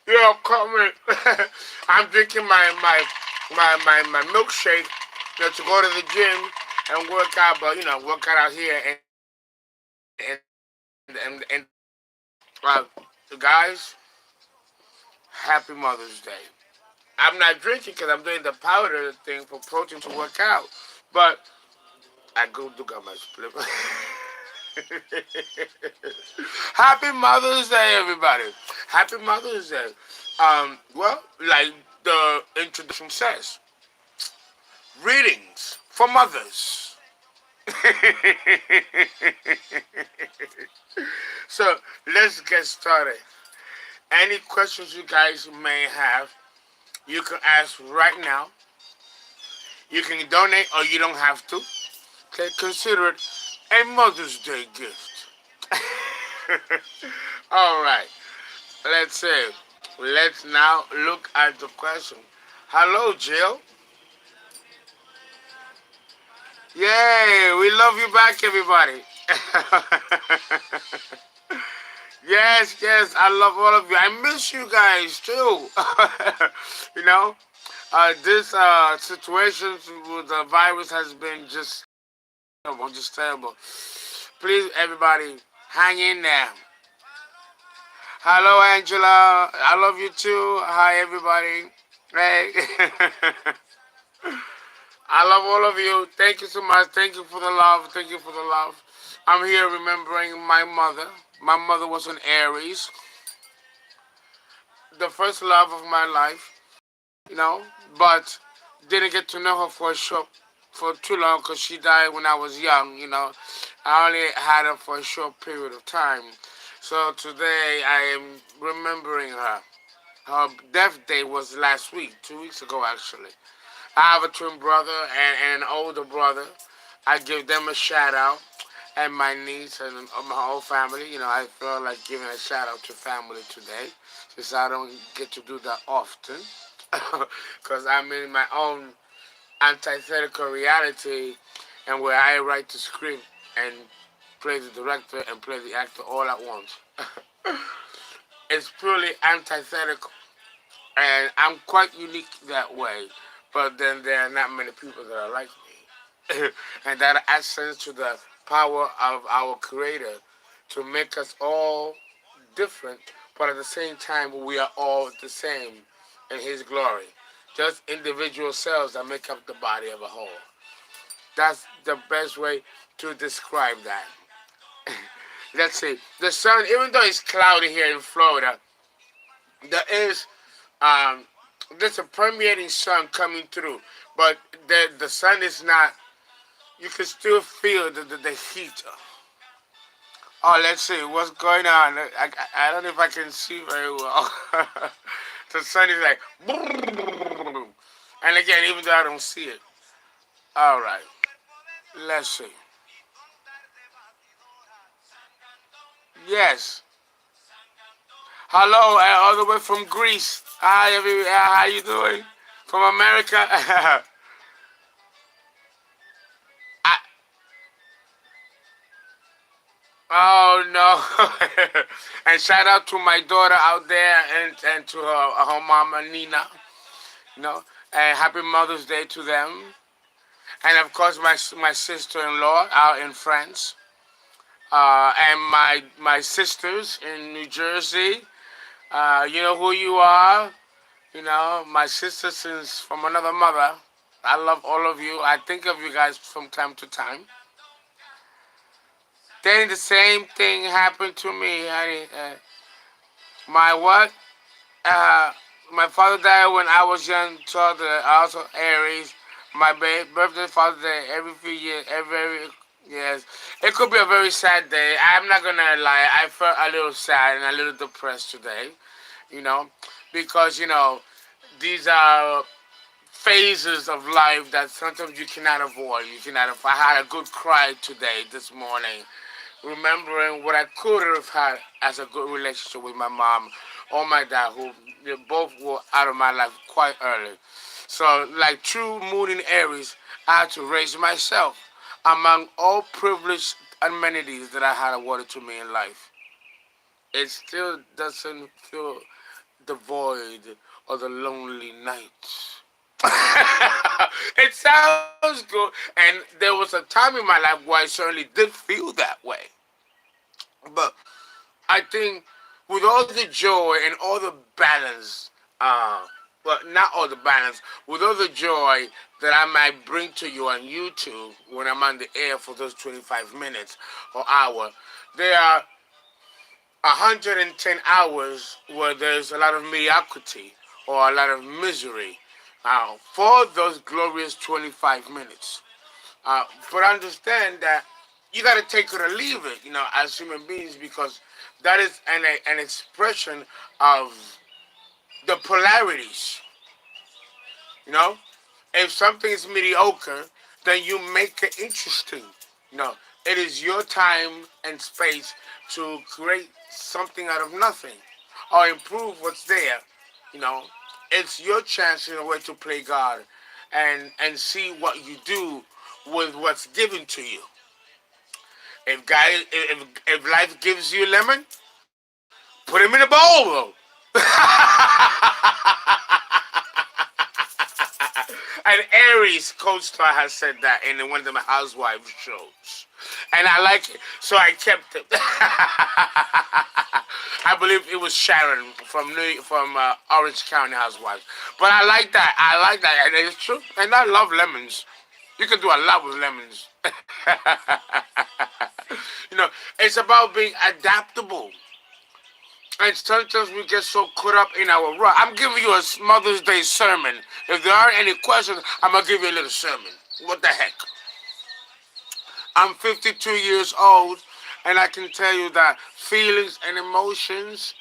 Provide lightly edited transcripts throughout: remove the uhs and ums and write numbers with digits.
Yo, coming. I'm drinking my milkshake, to go to the gym and work out, but work out here and guys, happy Mother's Day. I'm not drinking because I'm doing the powder thing for protein to work out, but I go do got my split. Happy Mother's Day, everybody. Happy Mother's Day. Well, like the introduction says, readings for mothers. So let's get started. Any questions you guys may have, you can ask right now. You can donate or you don't have to. Okay, consider it a Mother's Day gift. All right. Let's see. Let's now look at the question. Hello, Jill. Yay! We love you back, everybody. Yes, yes, I love all of you. I miss you guys too. you know, this situation with the virus has been just terrible. Please, everybody, hang in there. Hello, Angela. I love you too. Hi, everybody. Hey. I love all of you. Thank you so much. Thank you for the love. Thank you for the love. I'm here remembering my mother. My mother was an Aries, the first love of my life, but didn't get to know her for too long because she died when I was young. I only had her for a short period of time. So today I am remembering her. Her death day was last week, 2 weeks ago actually. I have a twin brother and an older brother. I give them a shout out, and my niece and my whole family. I feel like giving a shout out to family today, since I don't get to do that often, because I'm in my own antithetical reality, and where I write the script and play the director and play the actor all at once. It's purely antithetical, and I'm quite unique that way. But then there are not many people that are like me, and that adds sense to the power of our Creator to make us all different, but at the same time we are all the same in His glory. Just individual cells that make up the body of a whole. That's the best way to describe that. Let's see. The sun, even though it's cloudy here in Florida, there is um, there's a permeating sun coming through, but the sun is not. You can still feel the heat. Oh, let's see what's going on. I don't know if I can see very well. The sun is like, and again, even though I don't see it. All right, let's see. Yes. Hello, all the way from Greece. Hi, everybody. How you doing? From America. I, oh no! And shout out to my daughter out there and to her mama Nina. You know, and happy Mother's Day to them. And of course my sister-in-law out in France. And my sisters in New Jersey. You know who you are. My sisters since from another mother. I love all of you. I think of you guys from time to time. Then the same thing happened to me, honey. My what? Uh, my father died when I was young. So the also Aries. My birthday, Father's Day, every few years, every yes. It could be a very sad day. I'm not gonna lie. I felt a little sad and a little depressed today. You know, because these are phases of life that sometimes you cannot avoid. You cannot. I had a good cry today, this morning, remembering what I could have had as a good relationship with my mom or my dad, who they both were out of my life quite early. So, like true moon in Aries, I had to raise myself among all privileged amenities that I had awarded to me in life. It still doesn't feel the void or the lonely night. It sounds good, and there was a time in my life where I certainly did feel that way. But I think with all the joy and all the balance, well, not all the balance, with all the joy that I might bring to you on YouTube when I'm on the air for those 25 minutes or hour, there are 110 hours where there's a lot of mediocrity or a lot of misery for those glorious 25 minutes. But understand that you got to take it or leave it, as human beings, because that is an expression of the polarities, you know. If something is mediocre, then you make it interesting. It is your time and space to create something out of nothing or improve what's there. You know, it's your chance in a way to play God and see what you do with what's given to you. If life gives you a lemon, put him in a bowl. An Aries co-star has said that in one of the Housewives shows, and I like it, so I kept it. I believe it was Sharon from Orange County Housewives, but I like that. I like that, and it's true. And I love lemons. You can do a lot with lemons. you know, it's about being adaptable. And sometimes we get so caught up in our rut. I'm giving you a Mother's Day sermon. If there aren't any questions, I'm going to give you a little sermon. What the heck? I'm 52 years old, and I can tell you that feelings and emotions,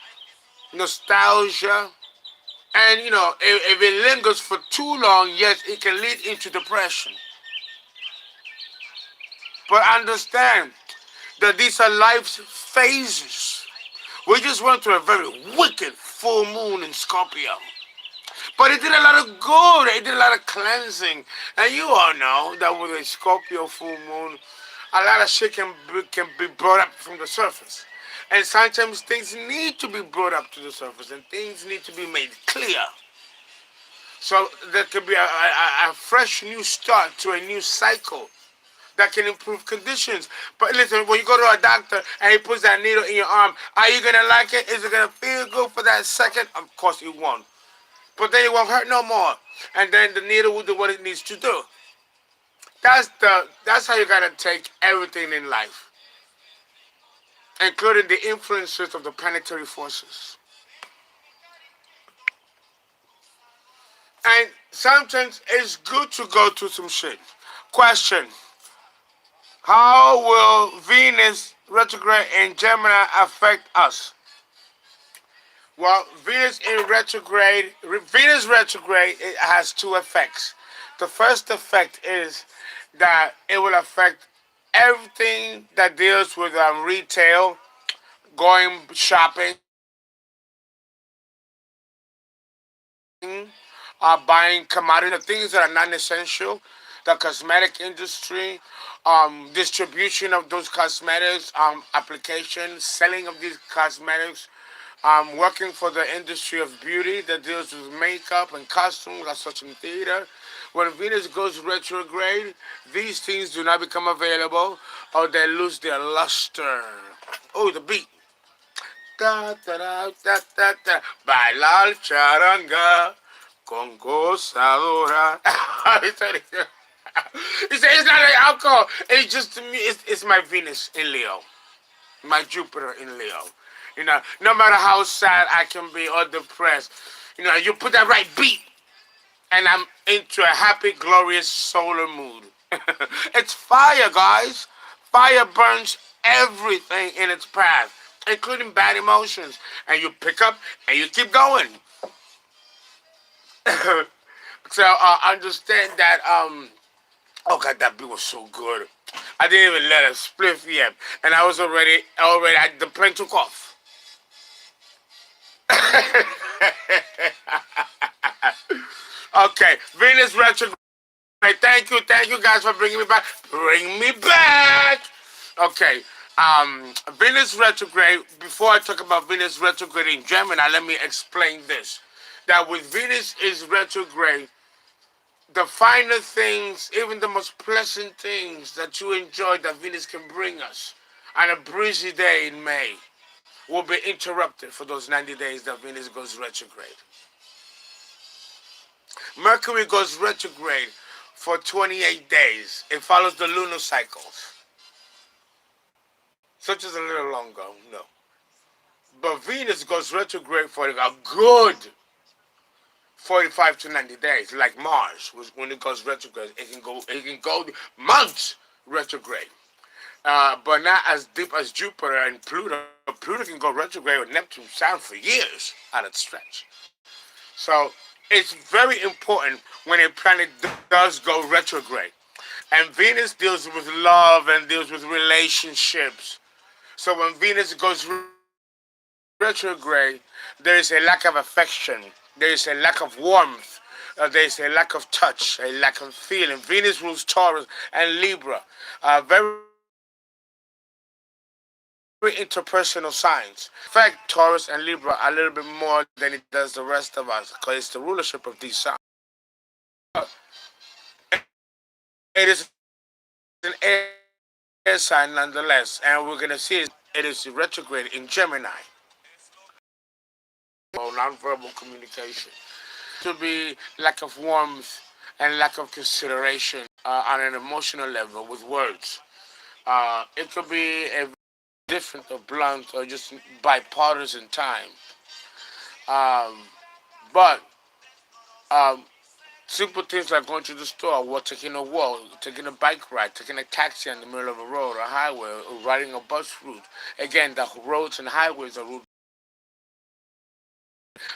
nostalgia, and, if it lingers for too long, yes, it can lead into depression. But understand that these are life's phases. We just went through a very wicked full moon in Scorpio. But it did a lot of good. It did a lot of cleansing. And you all know that with a Scorpio full moon, a lot of shit can be brought up from the surface. And sometimes things need to be brought up to the surface and things need to be made clear. So there could be a fresh new start to a new cycle that can improve conditions. But listen, when you go to a doctor and he puts that needle in your arm, are you going to like it? Is it going to feel good for that second? Of course it won't. But then it won't hurt no more. And then the needle will do what it needs to do. That's how you got to take everything in life, including the influences of the planetary forces. And sometimes it's good to go through some shit. Question: how will Venus retrograde in Gemini affect us? Well, Venus retrograde, it has two effects. The first effect is that it will affect everything that deals with retail, going shopping, buying commodity, the things that are non-essential, the cosmetic industry, distribution of those cosmetics, application, selling of these cosmetics, working for the industry of beauty that deals with makeup and costumes, as such in theater. When Venus goes retrograde, these things do not become available or they lose their luster. Oh, the beat. Da, da, da, da, da, da. Bailar charanga con gozadora. He said it's not like alcohol. It's just to me, it's my Venus in Leo, my Jupiter in Leo. No matter how sad I can be or depressed, you put that right beat, and I'm into a happy, glorious solar mood. It's fire, guys. Fire burns everything in its path, including bad emotions. And you pick up and you keep going. So understand that. Oh God, that beat was so good. I didn't even let it spliff yet, and I was already. The plane took off. Okay, Venus retrograde. Thank you guys for bringing me back. Bring me back. Okay, Venus retrograde. Before I talk about Venus retrograde in Gemini, let me explain this. That with Venus is retrograde, the finer things, even the most pleasant things that you enjoy that Venus can bring us on a breezy day in May will be interrupted for those 90 days that Venus goes retrograde. Mercury goes retrograde for 28 days. It follows the lunar cycles. Such as a little longer, no. But Venus goes retrograde for a good 45 to 90 days, like Mars. When it goes retrograde, it can go months retrograde. But not as deep as Jupiter and Pluto. Pluto can go retrograde with Neptune sound for years at a stretch. So it's very important when a planet does go retrograde. And Venus deals with love and deals with relationships. So when Venus goes retrograde, there is a lack of affection. There is a lack of warmth. There is a lack of touch, a lack of feeling. Venus rules Taurus and Libra. Very interpersonal signs. In fact, Taurus and Libra a little bit more than it does the rest of us because it's the rulership of these signs. It is an air sign nonetheless, and we're going to see it is retrograde in Gemini. Non-verbal communication. To be lack of warmth and lack of consideration on an emotional level with words. It could be a different or blunt or just bipartisan time. But simple things like going to the store, or taking a walk, taking a bike ride, taking a taxi in the middle of a road or highway, or riding a bus route. Again, the roads and highways are route.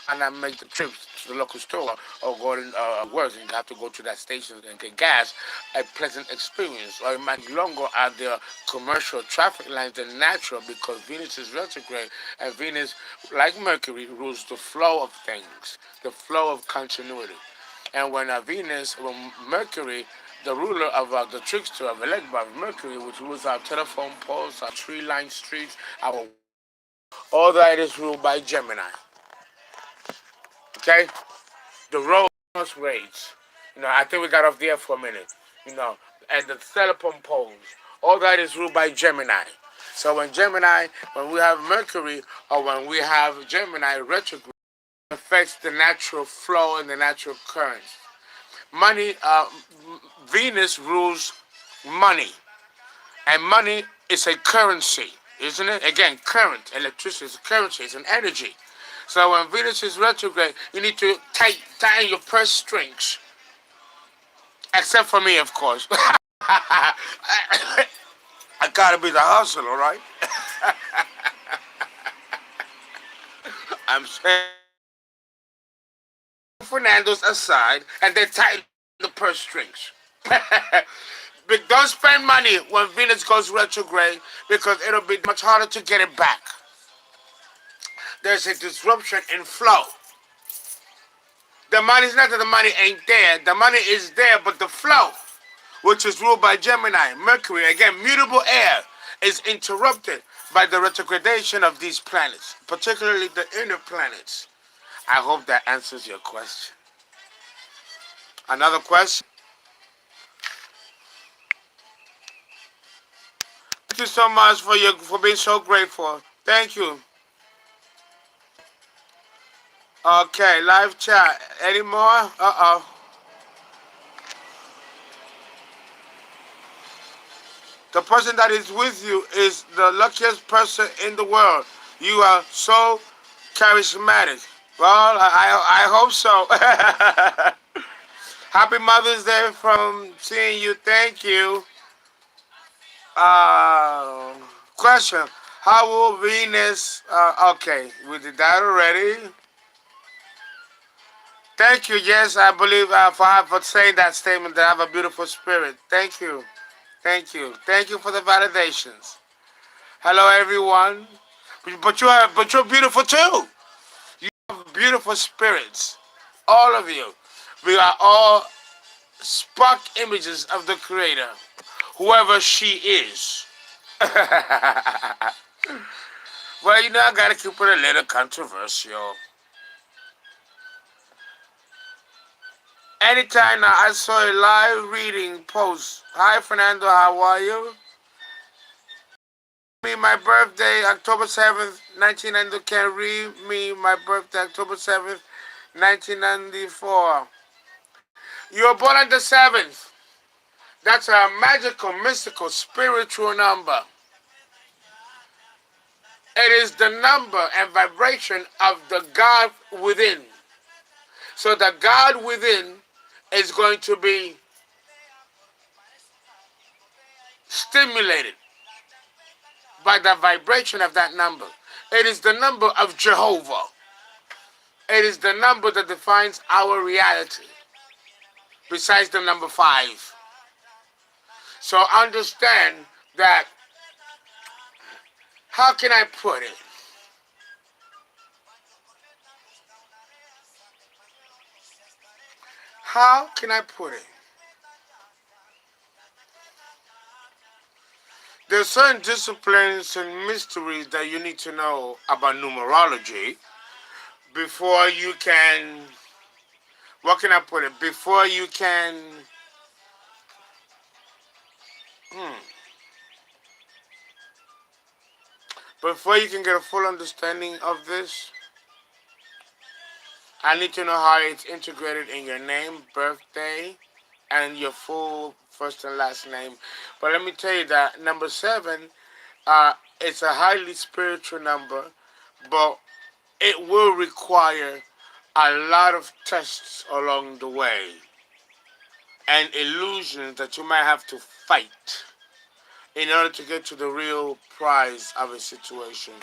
And I make the trips to the local store or go to work and have to go to that station and get gas, a pleasant experience. Or it might be longer at the commercial traffic lines than natural because Venus is retrograde and Venus, like Mercury, rules the flow of things, the flow of continuity. And when Mercury, the ruler of the trickster of Electra, Mercury, which rules our telephone poles, our tree-lined streets, all that is ruled by Gemini. Okay? The road raids. I think we got off there for a minute. And the telephone poles. All that is ruled by Gemini. So when we have Mercury or when we have Gemini retrograde, it affects the natural flow and the natural currents. Money, Venus rules money. And money is a currency, isn't it? Again, current, electricity is a currency, it's an energy. So when Venus is retrograde, you need to tighten your purse strings. Except for me, of course. I gotta be the hustler, right? I'm saying Fernando's aside and then tighten the purse strings. But don't spend money when Venus goes retrograde because it'll be much harder to get it back. There's a disruption in flow. The money is not that the money ain't there. The money is there, but the flow, which is ruled by Gemini, Mercury, again, mutable air, is interrupted by the retrogradation of these planets, particularly the inner planets. I hope that answers your question. Another question? Thank you so much for being so grateful. Thank you. Okay, live chat. Any more? Uh-oh. The person that is with you is the luckiest person in the world. You are so charismatic. Well, I hope so. Happy Mother's Day from seeing you. Thank you. Question. How will Venus... okay, we did that already. Thank you. Yes, I believe for saying that statement that I have a beautiful spirit. Thank you. Thank you. Thank you for the validations. Hello, everyone. But you're beautiful too. You have beautiful spirits. All of you. We are all spark images of the Creator, whoever she is. Well, I gotta keep it a little controversial. Anytime now I saw a live reading post. Hi Fernando, how are you? Me, my birthday, October 7th, 1990. Can read me my birthday, October 7th, 1994. You were born on the 7th. That's a magical, mystical, spiritual number. It is the number and vibration of the God within. So the God within is going to be stimulated by the vibration of that number. It is the number of Jehovah. It is the number that defines our reality, besides the number 5. So understand that, how can I put it? How can I put it? There's certain disciplines and mysteries that you need to know about numerology before you can, what can I put it? Before you can, hmm, before you can get a full understanding of this, I need to know how it's integrated in your name, birthday, and your full first and last name. But let me tell you that number 7, it's a highly spiritual number, but it will require a lot of tests along the way and illusions that you might have to fight in order to get to the real prize of a situation,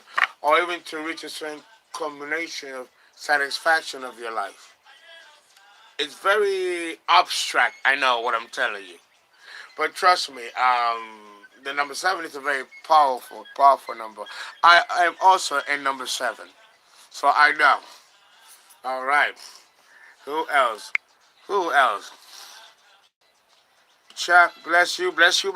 or even to reach a certain combination of satisfaction of your life. It's very abstract, I know what I'm telling you. But trust me, the number 7 is a very powerful, powerful number. I am also in number 7, so I know. All right. Who else? Who else? Chuck, bless you, bless you.